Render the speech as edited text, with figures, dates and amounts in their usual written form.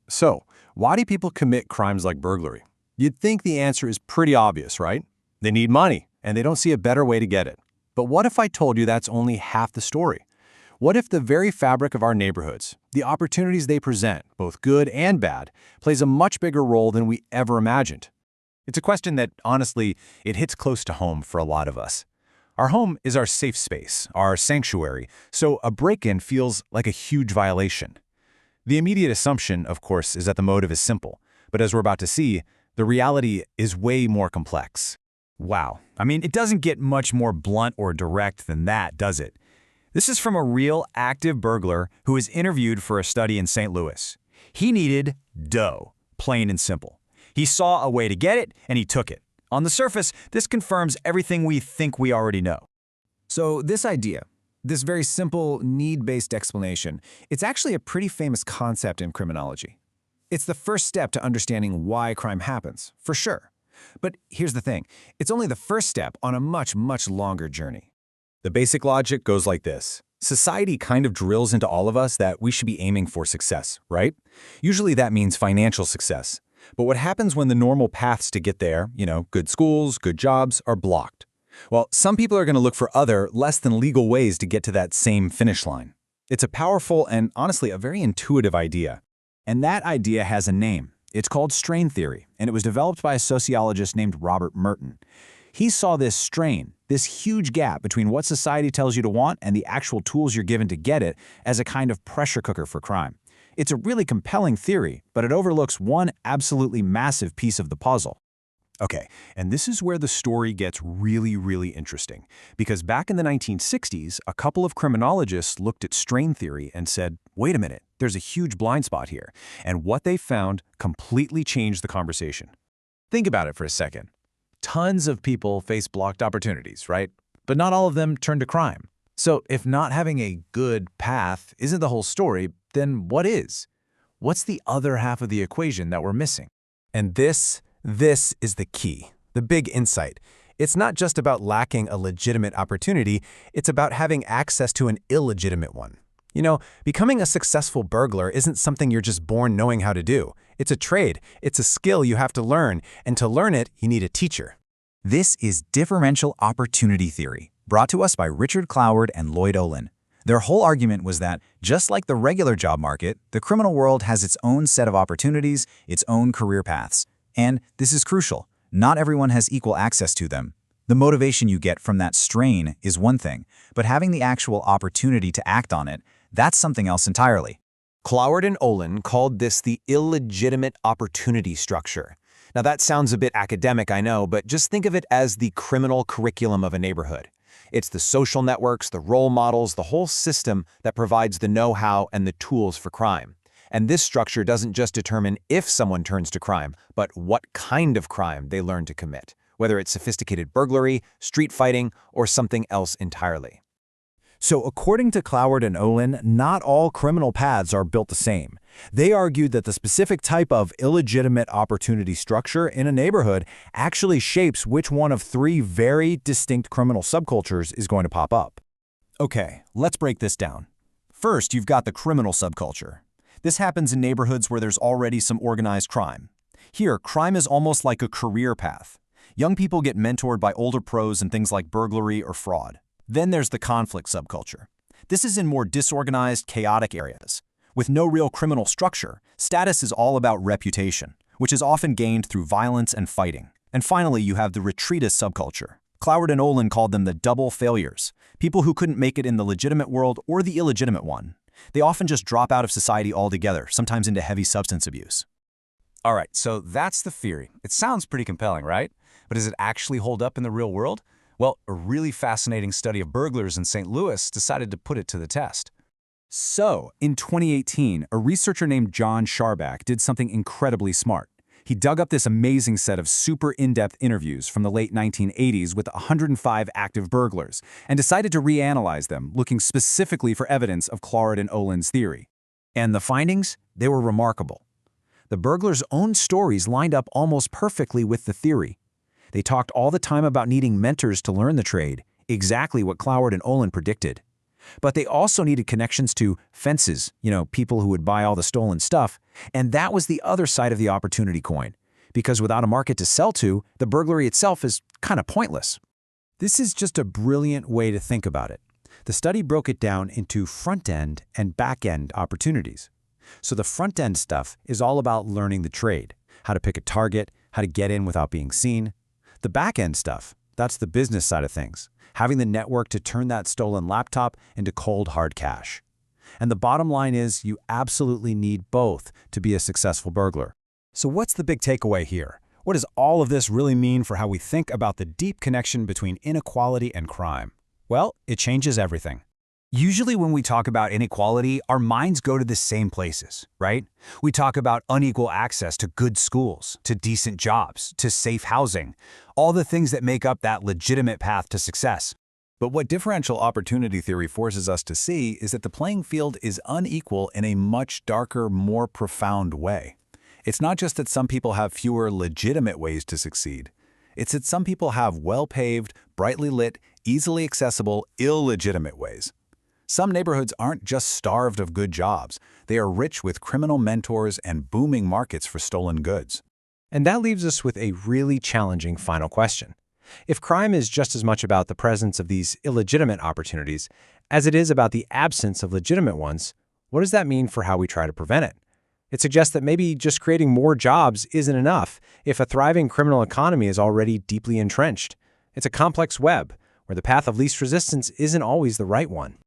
So, why do people commit crimes like burglary? You'd think the answer is pretty obvious, right? They need money, and they don't see a better way to get it. But what if I told you that's only half the story? What if the very fabric of our neighborhoods, the opportunities they present, both good and bad, plays a much bigger role than we ever imagined? It's a question that, honestly, it hits close to home for a lot of us. Our home is our safe space, our sanctuary, so a break-in feels like a huge violation. The immediate assumption, of course, is that the motive is simple, but as we're about to see, the reality is way more complex. Wow. I mean, it doesn't get much more blunt or direct than that, does it? This is from a real active burglar who was interviewed for a study in St. Louis. He needed dough, plain and simple. He saw a way to get it, and he took it. On the surface, this confirms everything we think we already know. So this idea, this very simple, need-based explanation, it's actually a pretty famous concept in criminology. It's the first step to understanding why crime happens, for sure. But here's the thing, it's only the first step on a much, much longer journey. The basic logic goes like this. Society kind of drills into all of us that we should be aiming for success, right? Usually that means financial success. But what happens when the normal paths to get there, good schools, good jobs, are blocked? Well, some people are going to look for other, less than legal ways to get to that same finish line. It's a powerful and, honestly, a very intuitive idea. And that idea has a name. It's called strain theory, and it was developed by a sociologist named Robert Merton. He saw this strain, this huge gap between what society tells you to want and the actual tools you're given to get it, as a kind of pressure cooker for crime. It's a really compelling theory, but it overlooks one absolutely massive piece of the puzzle. Okay, and this is where the story gets really, really interesting. Because back in the 1960s, a couple of criminologists looked at strain theory and said, wait a minute, there's a huge blind spot here. And what they found completely changed the conversation. Think about it for a second. Tons of people face blocked opportunities, right? But not all of them turn to crime. So if not having a good path isn't the whole story, then what is? What's the other half of the equation that we're missing? And this is the key, the big insight. It's not just about lacking a legitimate opportunity, it's about having access to an illegitimate one. Becoming a successful burglar isn't something you're just born knowing how to do. It's a trade, it's a skill you have to learn, and to learn it, you need a teacher. This is differential opportunity theory, brought to us by Richard Cloward and Lloyd Ohlin. Their whole argument was that, just like the regular job market, the criminal world has its own set of opportunities, its own career paths. And this is crucial. Not everyone has equal access to them. The motivation you get from that strain is one thing, but having the actual opportunity to act on it, that's something else entirely. Cloward and Ohlin called this the illegitimate opportunity structure. Now that sounds a bit academic, I know, but just think of it as the criminal curriculum of a neighborhood. It's the social networks, the role models, the whole system that provides the know-how and the tools for crime. And this structure doesn't just determine if someone turns to crime, but what kind of crime they learn to commit, whether it's sophisticated burglary, street fighting, or something else entirely. So according to Cloward and Ohlin, not all criminal paths are built the same. They argued that the specific type of illegitimate opportunity structure in a neighborhood actually shapes which one of three very distinct criminal subcultures is going to pop up. Okay, let's break this down. First, you've got the criminal subculture. This happens in neighborhoods where there's already some organized crime. Here, crime is almost like a career path. Young people get mentored by older pros in things like burglary or fraud. Then there's the conflict subculture. This is in more disorganized, chaotic areas. With no real criminal structure, status is all about reputation, which is often gained through violence and fighting. And finally, you have the retreatist subculture. Cloward and Ohlin called them the double failures, people who couldn't make it in the legitimate world or the illegitimate one. They often just drop out of society altogether, sometimes into heavy substance abuse. All right, so that's the theory. It sounds pretty compelling, right? But does it actually hold up in the real world? Well, a really fascinating study of burglars in St. Louis decided to put it to the test. So, in 2018, a researcher named John Sharback did something incredibly smart. He dug up this amazing set of super in-depth interviews from the late 1980s with 105 active burglars and decided to reanalyze them, looking specifically for evidence of Cloward and Ohlin's theory. And the findings? They were remarkable. The burglars' own stories lined up almost perfectly with the theory. They talked all the time about needing mentors to learn the trade, exactly what Cloward and Ohlin predicted. But they also needed connections to fences, people who would buy all the stolen stuff. And that was the other side of the opportunity coin. Because without a market to sell to, the burglary itself is kind of pointless. This is just a brilliant way to think about it. The study broke it down into front-end and back-end opportunities. So the front-end stuff is all about learning the trade, how to pick a target, how to get in without being seen. The back-end stuff, that's the business side of things, having the network to turn that stolen laptop into cold, hard cash. And the bottom line is you absolutely need both to be a successful burglar. So what's the big takeaway here? What does all of this really mean for how we think about the deep connection between inequality and crime? Well, it changes everything. Usually when we talk about inequality, our minds go to the same places, right? We talk about unequal access to good schools, to decent jobs, to safe housing, all the things that make up that legitimate path to success. But what differential opportunity theory forces us to see is that the playing field is unequal in a much darker, more profound way. It's not just that some people have fewer legitimate ways to succeed. It's that some people have well-paved, brightly lit, easily accessible, illegitimate ways. Some neighborhoods aren't just starved of good jobs. They are rich with criminal mentors and booming markets for stolen goods. And that leaves us with a really challenging final question. If crime is just as much about the presence of these illegitimate opportunities as it is about the absence of legitimate ones, what does that mean for how we try to prevent it? It suggests that maybe just creating more jobs isn't enough if a thriving criminal economy is already deeply entrenched. It's a complex web where the path of least resistance isn't always the right one.